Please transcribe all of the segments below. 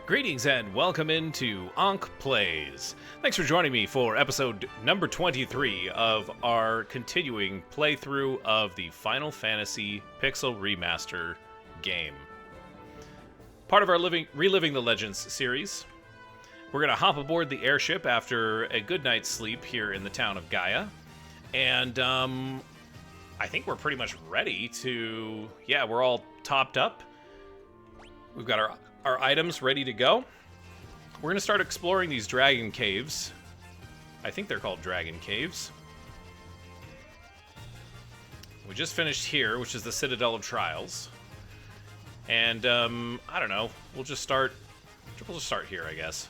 Greetings and welcome into Ankh Plays. Thanks for joining me for episode number 23 of our continuing playthrough of the Final Fantasy Pixel Remaster game. Part of our Reliving the Legends series. We're going to hop aboard the airship after a good night's sleep here in the town of Gaia. And I think we're pretty much ready to... Yeah, we're all topped up. We've got our items ready to go. We're going to start exploring these dragon caves. I think they're called dragon caves. We just finished here, which is the Citadel of Trials. And, I don't know. We'll just start here, I guess.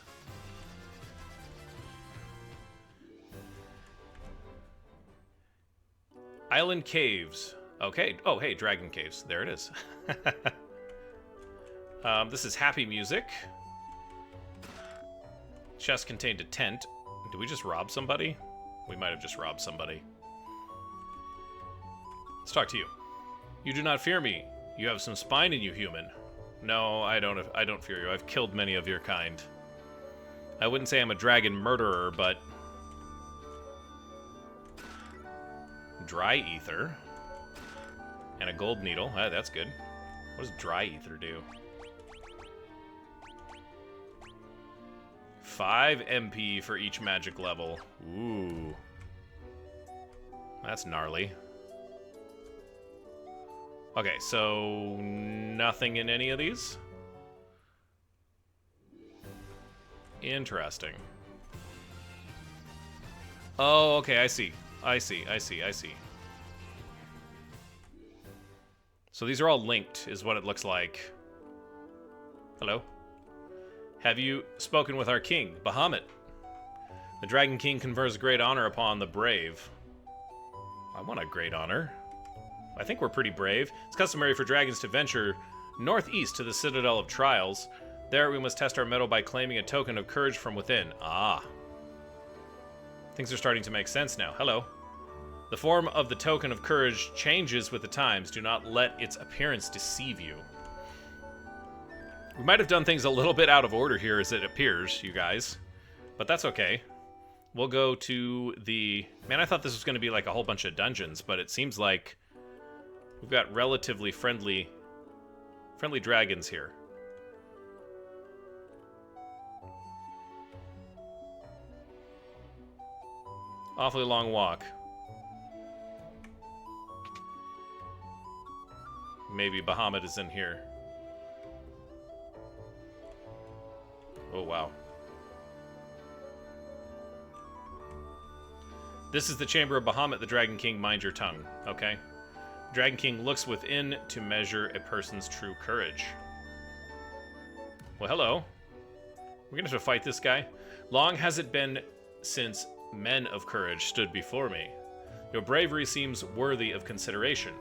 Island Caves. Okay. Oh, hey, Dragon Caves. There it is. This is happy music. Chest contained a tent. Did we just rob somebody? We might have just robbed somebody. Let's talk to you. You do not fear me. You have some spine in you, human. No, I don't fear you. I've killed many of your kind. I wouldn't say I'm a dragon murderer, but... Dry ether. And a gold needle. Ah, that's good. What does dry ether do? 5 MP for each magic level. Ooh. That's gnarly. Okay, so nothing in any of these? Interesting. Oh, okay, I see. I see. So these are all linked, is what it looks like. Hello? Have you spoken with our king, Bahamut? The Dragon King confers great honor upon the brave. I want a great honor. I think we're pretty brave. It's customary for dragons to venture northeast to the Citadel of Trials. There we must test our mettle by claiming a token of courage from within. Ah. Things are starting to make sense now. Hello. The form of the token of courage changes with the times. Do not let its appearance deceive you. We might have done things a little bit out of order here as it appears, you guys. But that's okay. We'll go to the... Man, I thought this was going to be like a whole bunch of dungeons, but it seems like we've got relatively friendly dragons here. Awfully long walk. Maybe Bahamut is in here. Oh, wow. This is the chamber of Bahamut, the Dragon King. Mind your tongue, okay? Dragon King looks within to measure a person's true courage. Well, hello. We're gonna have to fight this guy. Long has it been since men of courage stood before me. Your bravery seems worthy of consideration.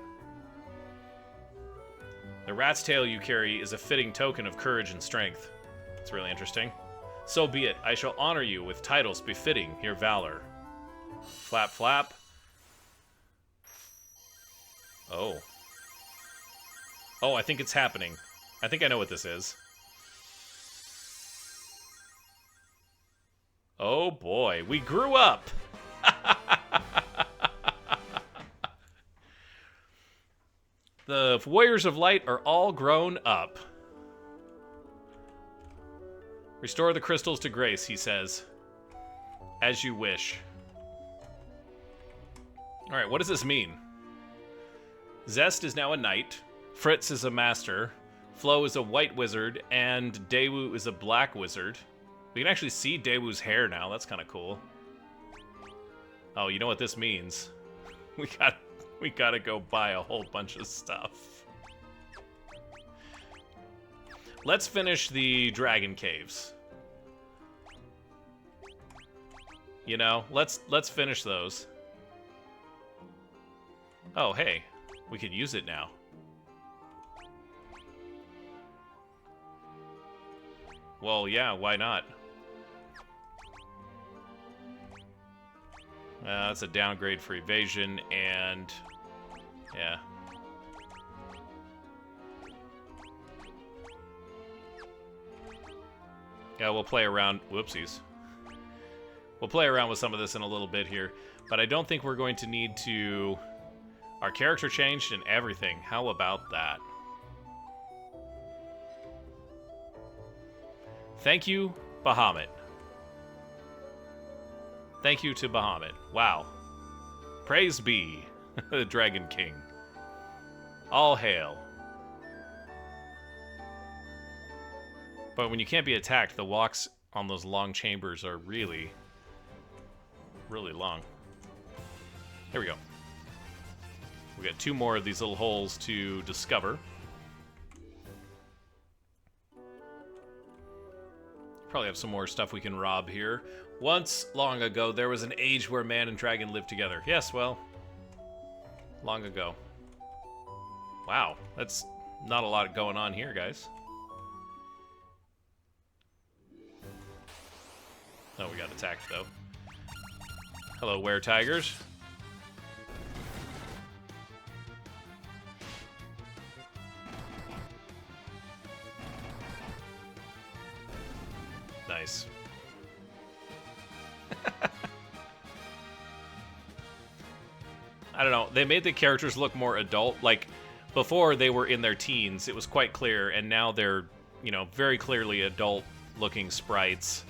The rat's tail you carry is a fitting token of courage and strength. It's really interesting. So be it. I shall honor you with titles befitting your valor. Flap, flap. Oh. Oh, I think it's happening. I think I know what this is. Oh boy, we grew up! The Warriors of Light are all grown up. Restore the crystals to grace, he says. As you wish. Alright, what does this mean? Zest is now a knight. Fritz is a master. Flo is a white wizard. And Daewoo is a black wizard. We can actually see Daewoo's hair now. That's kind of cool. Oh, you know what this means? We gotta go buy a whole bunch of stuff. Let's finish the dragon caves. You know, let's finish those. Oh, hey, we could use it now. Well, yeah, why not? That's a downgrade for evasion and... yeah. Yeah, we'll play around. Whoopsies. We'll play around with some of this in a little bit here, but I don't think we're going to need to... Our character changed and everything. How about that? Thank you, Bahamut. Thank you to Bahamut. Wow. Praise be, the Dragon King. All hail. But when you can't be attacked, the walks on those long chambers are really, really long. Here we go. We got 2 more of these little holes to discover. Probably have some more stuff we can rob here. Once, long ago, there was an age where man and dragon lived together. Yes, well, long ago. Wow, that's not a lot going on here, guys. Oh, we got attacked, though. Hello, were-tigers. Nice. I don't know. They made the characters look more adult. Like, before they were in their teens, it was quite clear, and now they're, you know, very clearly adult-looking sprites.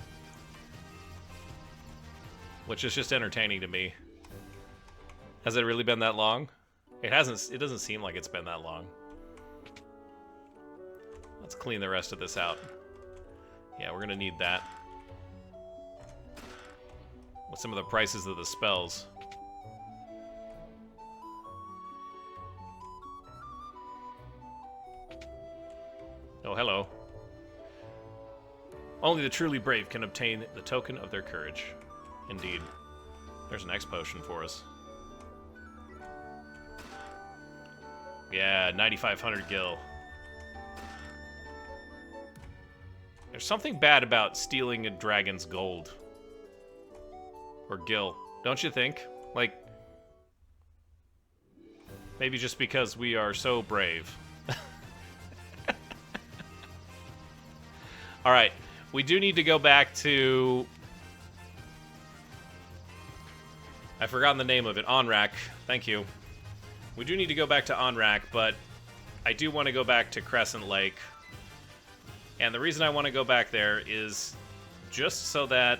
Which is just entertaining to me. Has it really been that long? It hasn't. It doesn't seem like it's been that long. Let's clean the rest of this out. Yeah, we're gonna need that. With some of the prices of the spells. Oh, hello. Only the truly brave can obtain the token of their courage. Indeed. There's an X potion for us. Yeah, 9,500 gil. There's something bad about stealing a dragon's gold. Or gil. Don't you think? Like, maybe just because we are so brave. Alright, we do need to go back to... I've forgotten the name of it. Onrak. Thank you. We do need to go back to Onrak, but I do want to go back to Crescent Lake. And the reason I want to go back there is just so that...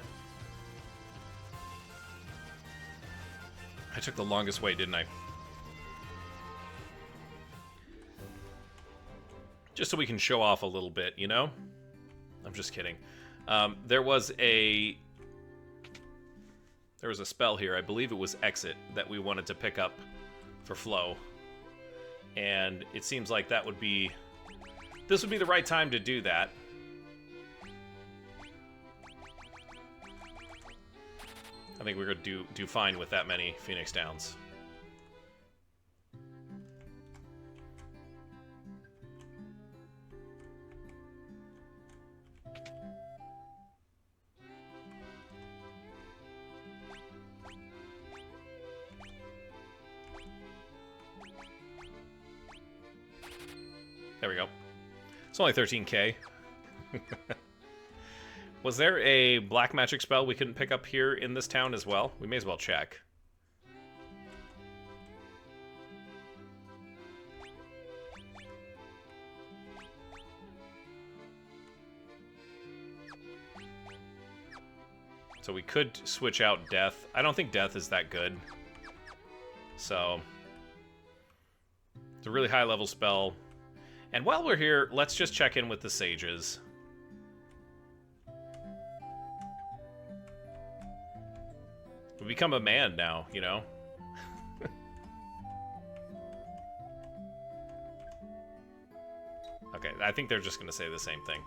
I took the longest way, didn't I? Just so we can show off a little bit, you know? I'm just kidding. There was a spell here, I believe it was Exit, that we wanted to pick up for Flo. And it seems like that would be... This would be the right time to do that. I think we're going to do fine with that many Phoenix Downs. There we go. It's only 13k. Was there a black magic spell we couldn't pick up here in this town as well? We may as well check. So we could switch out Death. I don't think Death is that good. So, it's a really high level spell. And while we're here, let's just check in with the sages. We become a man now, you know? Okay, I think they're just going to say the same thing.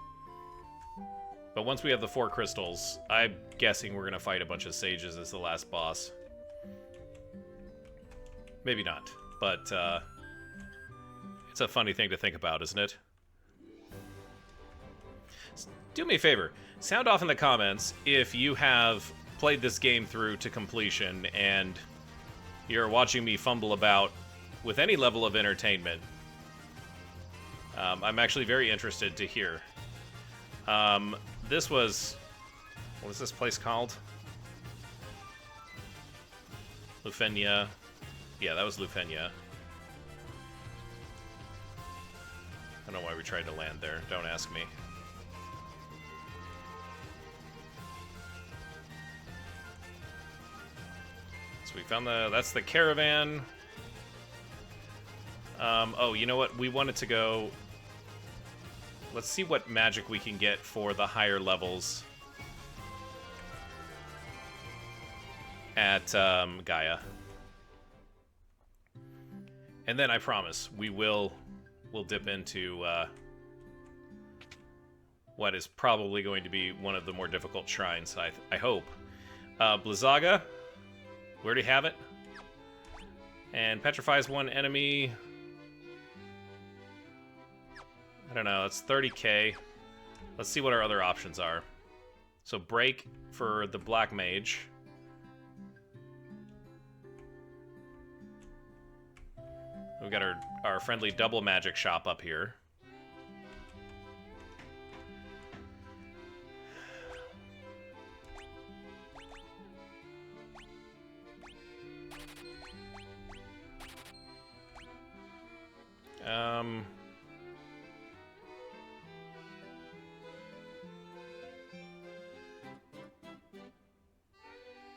But once we have the 4 crystals, I'm guessing we're going to fight a bunch of sages as the last boss. Maybe not, but it's a funny thing to think about, isn't it? Do me a favor, sound off in the comments if you have played this game through to completion and you're watching me fumble about with any level of entertainment. I'm actually very interested to hear. this was... What was this place called? Lufenia. Yeah, that was Lufenia. I don't know why we tried to land there. Don't ask me. So we found the... That's the caravan. Oh, you know what? We wanted to go... Let's see what magic we can get for the higher levels at Gaia. And then I promise we'll dip into what is probably going to be one of the more difficult shrines, I hope. Blizzaga, we already have it. And petrifies one enemy. I don't know, it's 30k. Let's see what our other options are. So break for the Black Mage. We've got our friendly double magic shop up here.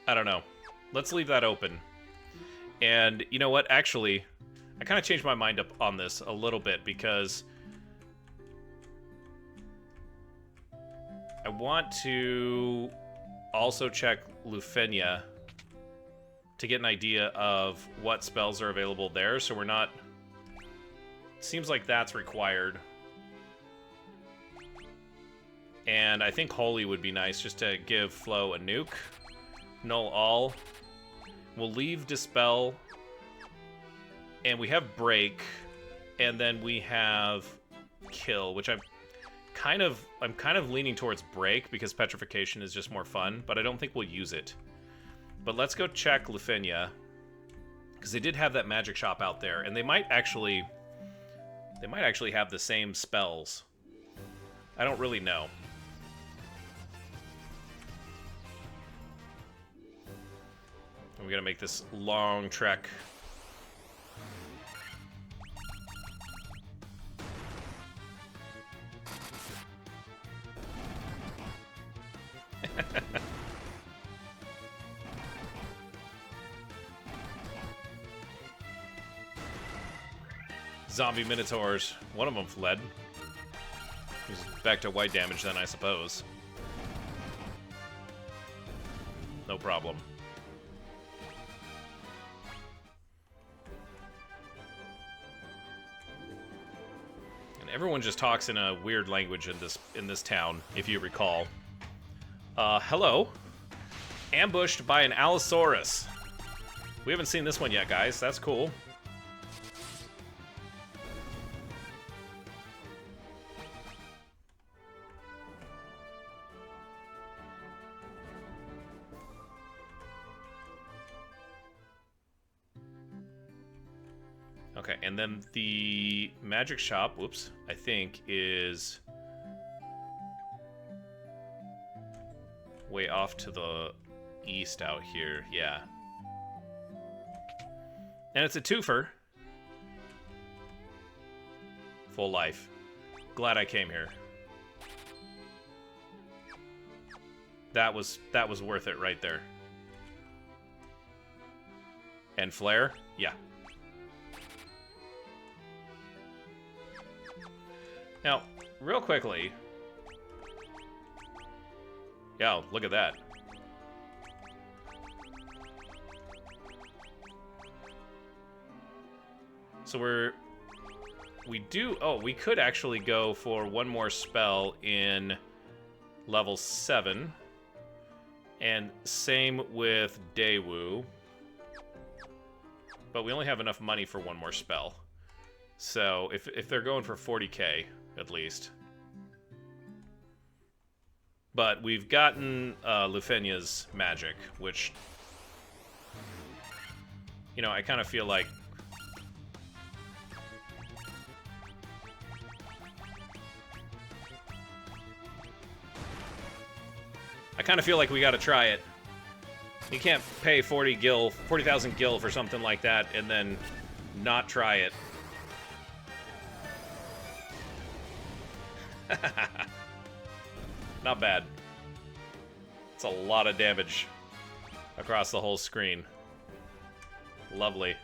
I don't know. Let's leave that open. And you know what? Actually, I kind of changed my mind up on this a little bit because I want to also check Lufenia to get an idea of what spells are available there, so we're not... Seems like that's required. And I think Holy would be nice just to give Flo a nuke. Null all. We'll leave Dispel. And we have Break. And then we have Kill, which I'm kind of leaning towards Break because Petrification is just more fun, but I don't think we'll use it. But let's go check Lufenia, because they did have that magic shop out there, and they might actually have the same spells. I don't really know. We gotta make this long trek. Zombie Minotaurs. One of them fled. He's back to white damage then, I suppose. No problem. And everyone just talks in a weird language in this town, if you recall. Hello. Ambushed by an Allosaurus. We haven't seen this one yet, guys. That's cool. Okay, and then the magic shop, whoops, I think is way off to the east out here, yeah. And it's a twofer. Full life. Glad I came here. That was worth it right there. And flare? Yeah. Now, real quickly... Yeah, look at that. So we could actually go for one more spell in level 7. And same with Daewoo. But we only have enough money for one more spell. So if they're going for 40k, at least. But we've gotten Lufenia's magic, which, you know, I kind of feel like I kind of feel like we gotta try it. You can't pay 40,000 gil for something like that and then not try it. Not bad. It's a lot of damage across the whole screen. Lovely.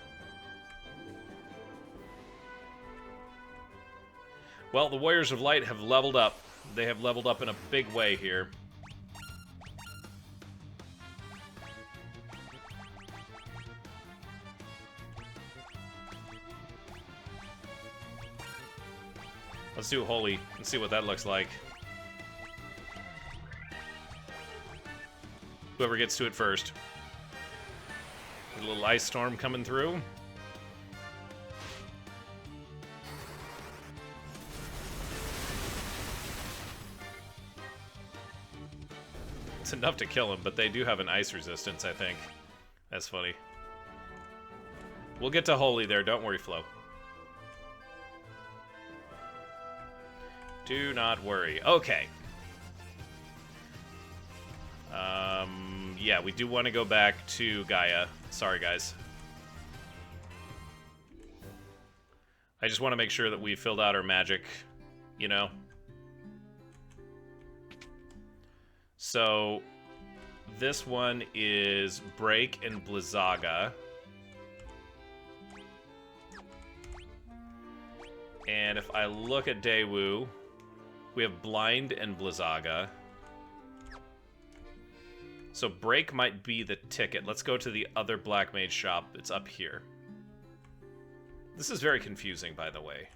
Well, the Warriors of Light have leveled up. They have leveled up in a big way here. Let's do Holy and see what that looks like. Whoever gets to it first. A little ice storm coming through. It's enough to kill him, but they do have an ice resistance, I think. That's funny. We'll get to Holy there, don't worry, Flo. Do not worry. Okay. Yeah, we do want to go back to Gaia. Sorry, guys. I just want to make sure that we filled out our magic, you know? So, this one is Break and Blizzaga. And if I look at Daewoo, we have Blind and Blizzaga. So Break might be the ticket. Let's go to the other Black Mage shop. It's up here. This is very confusing, by the way.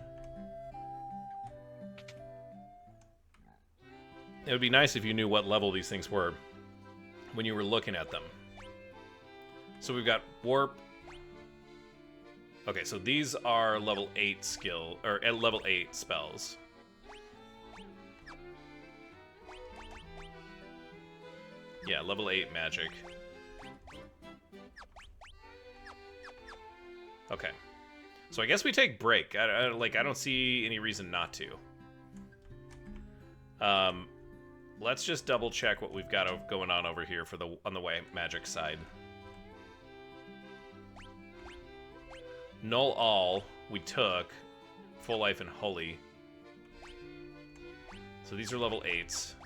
It would be nice if you knew what level these things were when you were looking at them. So we've got Warp. Okay, so these are level 8 skill, or level 8 spells. Yeah, level 8 magic. Okay. So I guess we take Break. I don't see any reason not to. Let's just double check what we've got going on over here for on the way magic side. Null All we took. Full Life and Holy. So these are level 8s.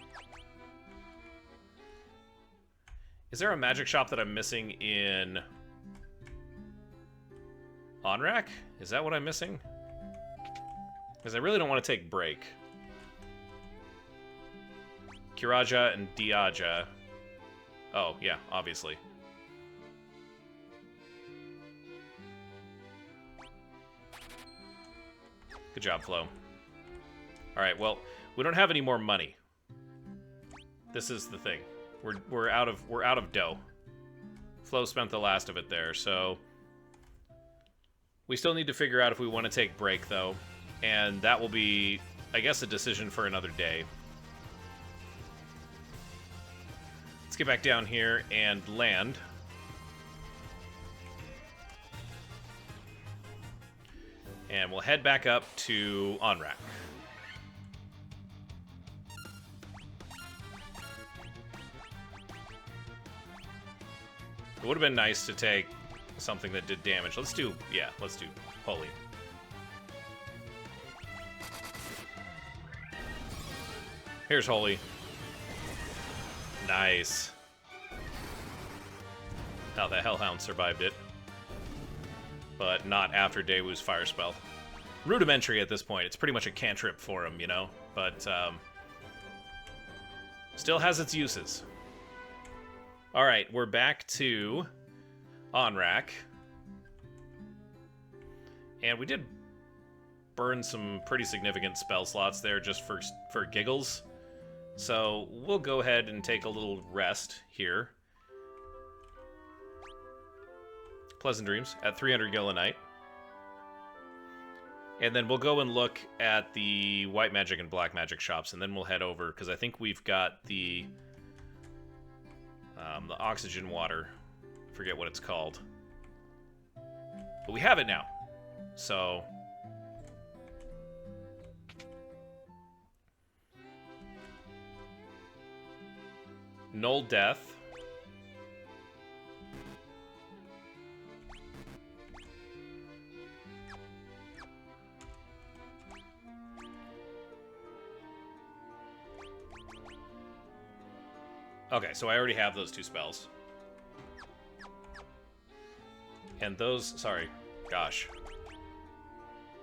Is there a magic shop that I'm missing in Onrak? Is that what I'm missing? Because I really don't want to take Break. Kiraja and Diaja. Oh, yeah, obviously. Good job, Flo. Alright, well, we don't have any more money. This is the thing. We're out of dough. Flo spent the last of it there, so we still need to figure out if we want to take Break, though, and that will be, I guess, a decision for another day. Let's get back down here and land. And we'll head back up to Onrak. It would have been nice to take something that did damage. Let's do Holy. Here's Holy. Nice. Now the Hellhound survived it. But not after Daewoo's fire spell. Rudimentary at this point. It's pretty much a cantrip for him, you know? But, still has its uses. Alright, we're back to Onrak. And we did burn some pretty significant spell slots there just for giggles. So we'll go ahead and take a little rest here. Pleasant dreams at 300 gil a night. And then we'll go and look at the white magic and black magic shops, and then we'll head over, because I think we've got the oxygen water. Forget what it's called. But we have it now. So Null Death. Okay, so I already have those 2 spells. And those, sorry, gosh.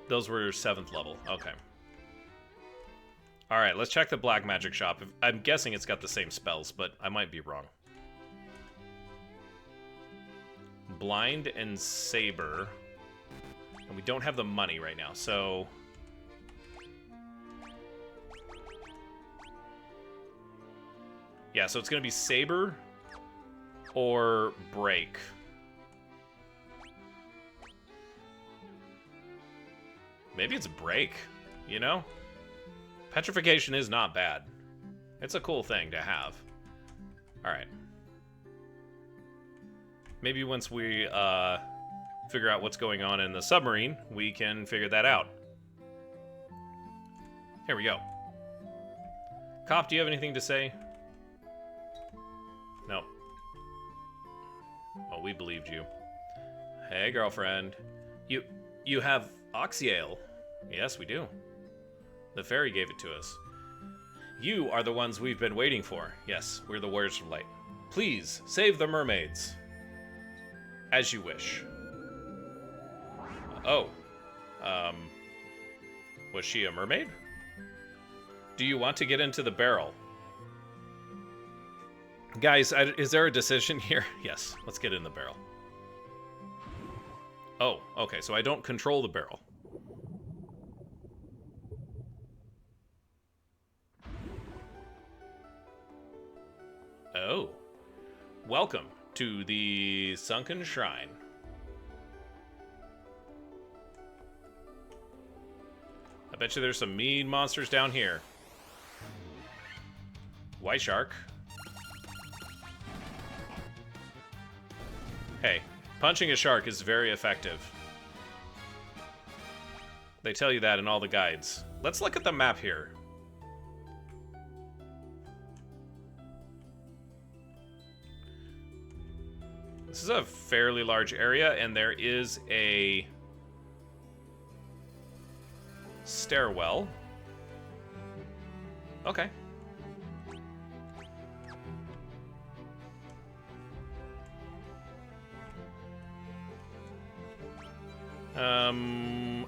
Those were 7th level, okay. Alright, let's check the black magic shop. I'm guessing it's got the same spells, but I might be wrong. Blind and Saber. And we don't have the money right now, so... yeah, so it's going to be Saber or Break. Maybe it's Break, you know? Petrification is not bad. It's a cool thing to have. Alright. Maybe once we figure out what's going on in the submarine, we can figure that out. Here we go. Cop, do you have anything to say? No. Oh, we believed you. Hey, girlfriend. You have Oxyale. Yes, we do. The fairy gave it to us. You are the ones we've been waiting for. Yes, we're the Warriors from Light. Please, save the mermaids. As you wish. Oh. Was she a mermaid? Do you want to get into the barrel? Guys, is there a decision here? Yes, let's get in the barrel. Oh, okay, so I don't control the barrel. Oh. Welcome to the Sunken Shrine. I bet you there's some mean monsters down here. White shark. Hey, punching a shark is very effective. They tell you that in all the guides. Let's look at the map here. This is a fairly large area, and there is a stairwell. Okay.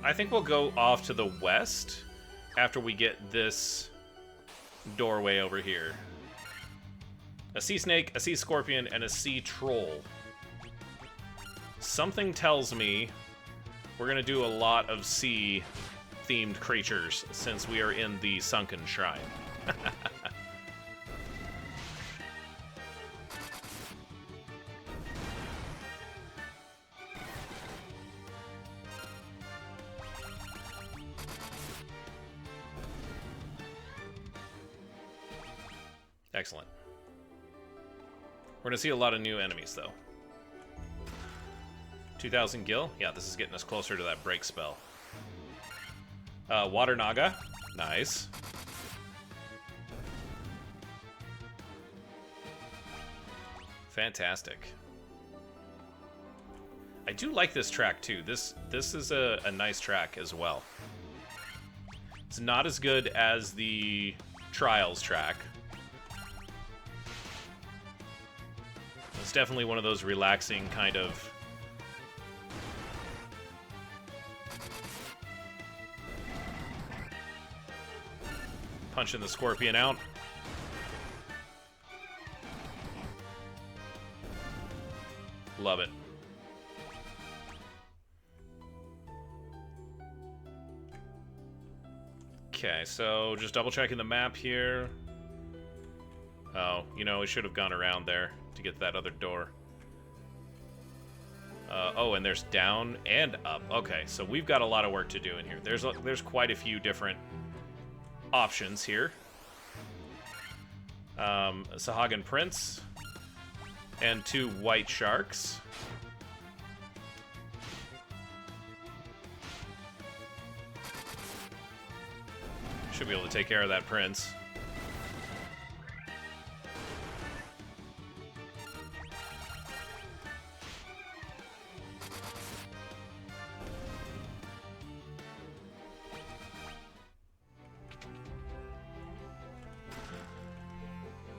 I think we'll go off to the west after we get this doorway over here. A sea snake, a sea scorpion, and a sea troll. Something tells me we're gonna do a lot of sea-themed creatures since we are in the Sunken Shrine. Excellent. We're gonna see a lot of new enemies, though. 2,000 gil? Yeah, this is getting us closer to that break spell. Water Naga. Nice. Fantastic. I do like this track, too. This is a nice track as well. It's not as good as the Trials track. It's definitely one of those relaxing kind of... punching the scorpion out. Love it. Okay, so just double checking the map here. Oh, you know, we should have gone around there to get to that other door. Oh, and there's down and up. Okay, so we've got a lot of work to do in here. There's quite a few different options here. Sahagan Prince and 2 white sharks. Should be able to take care of that prince.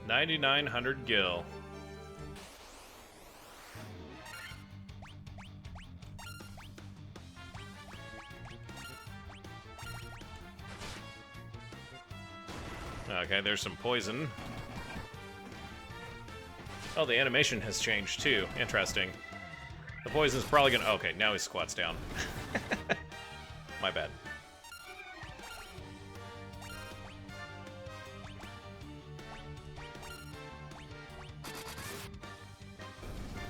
9,900 gil. Okay, there's some poison. Oh, the animation has changed too. Interesting. The poison's probably gonna... Okay, now he squats down. My bad.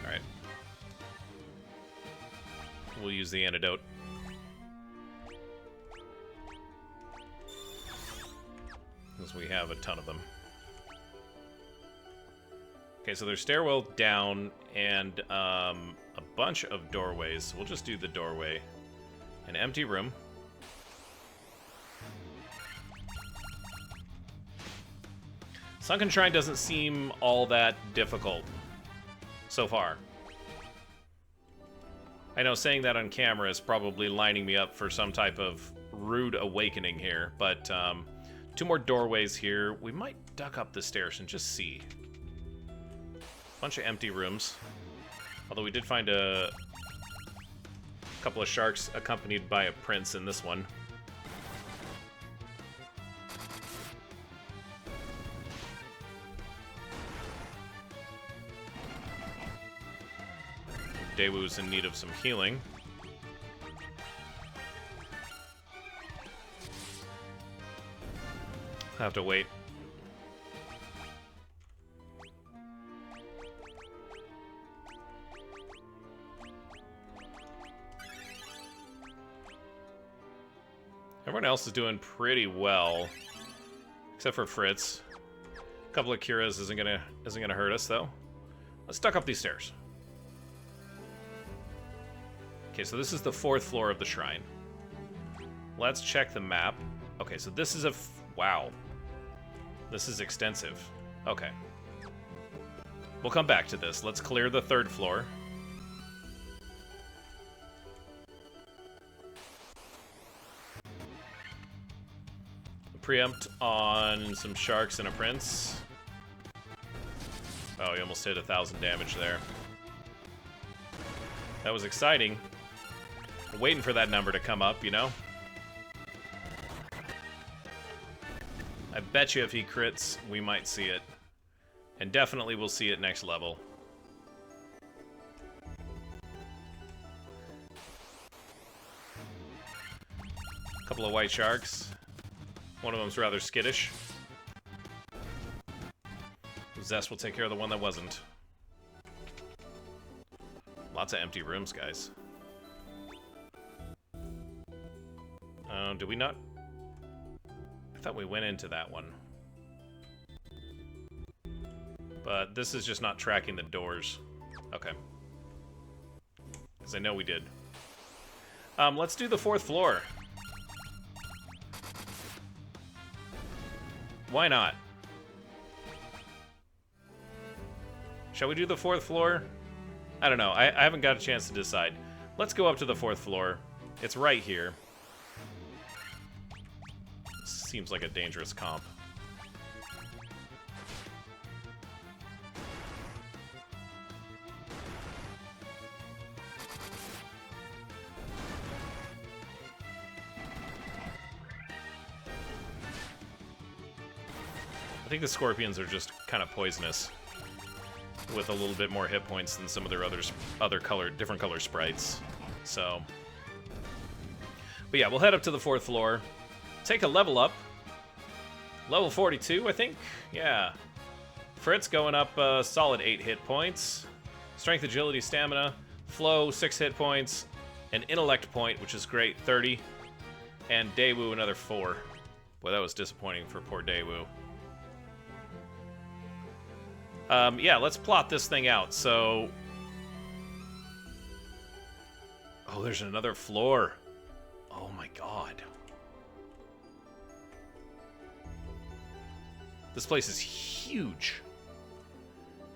Alright. We'll use the antidote. Because we have a ton of them. Okay, so there's stairwell down and a bunch of doorways. We'll just do the doorway. An empty room. Sunken Shrine doesn't seem all that difficult so far. I know saying that on camera is probably lining me up for some type of rude awakening here, but 2 more doorways here. We might duck up the stairs and just see. Bunch of empty rooms. Although we did find a couple of sharks accompanied by a prince in this one. Daewoo's in need of some healing. I have to wait. Everyone else is doing pretty well, except for Fritz. A couple of Kiras isn't gonna hurt us though. Let's duck up these stairs. Okay, so this is the 4th floor of the shrine. Let's check the map. Okay, so this is wow. This is extensive. Okay. We'll come back to this. Let's clear the 3rd floor. Preempt on some sharks and a prince. Oh, he almost hit 1,000 damage there. That was exciting. Waiting for that number to come up, you know? I bet you if he crits, we might see it. And definitely we'll see it next level. Couple of white sharks. One of them's rather skittish. Zest will take care of the one that wasn't. Lots of empty rooms, guys. Did we not? I thought we went into that one. But this is just not tracking the doors. Okay. Because I know we did. Let's do the 4th floor. Why not? Shall we do the 4th floor? I don't know. I haven't got a chance to decide. Let's go up to the 4th floor. It's right here. Seems like a dangerous comp. I think the scorpions are just kind of poisonous, with a little bit more hit points than some of their different color sprites. So, but yeah, we'll head up to the 4th floor, take a level up. Level 42, I think. Yeah. Fritz going up a solid 8 hit points. Strength, agility, stamina, flow 6 hit points, an intellect point, which is great, 30, and Daewoo another 4. Boy, that was disappointing for poor Daewoo. Yeah, let's plot this thing out. So, oh, there's another floor. Oh my god. This place is huge.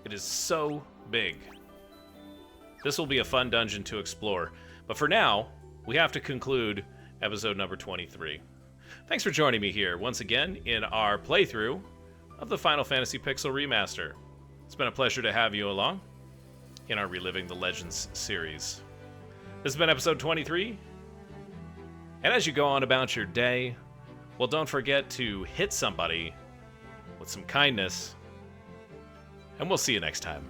It is so big. This will be a fun dungeon to explore. But for now, we have to conclude episode number 23. Thanks for joining me here once again in our playthrough of the Final Fantasy Pixel Remaster. It's been a pleasure to have you along in our Reliving the Legends series. This has been episode 23, and as you go on about your day, well, don't forget to hit somebody with some kindness, and we'll see you next time.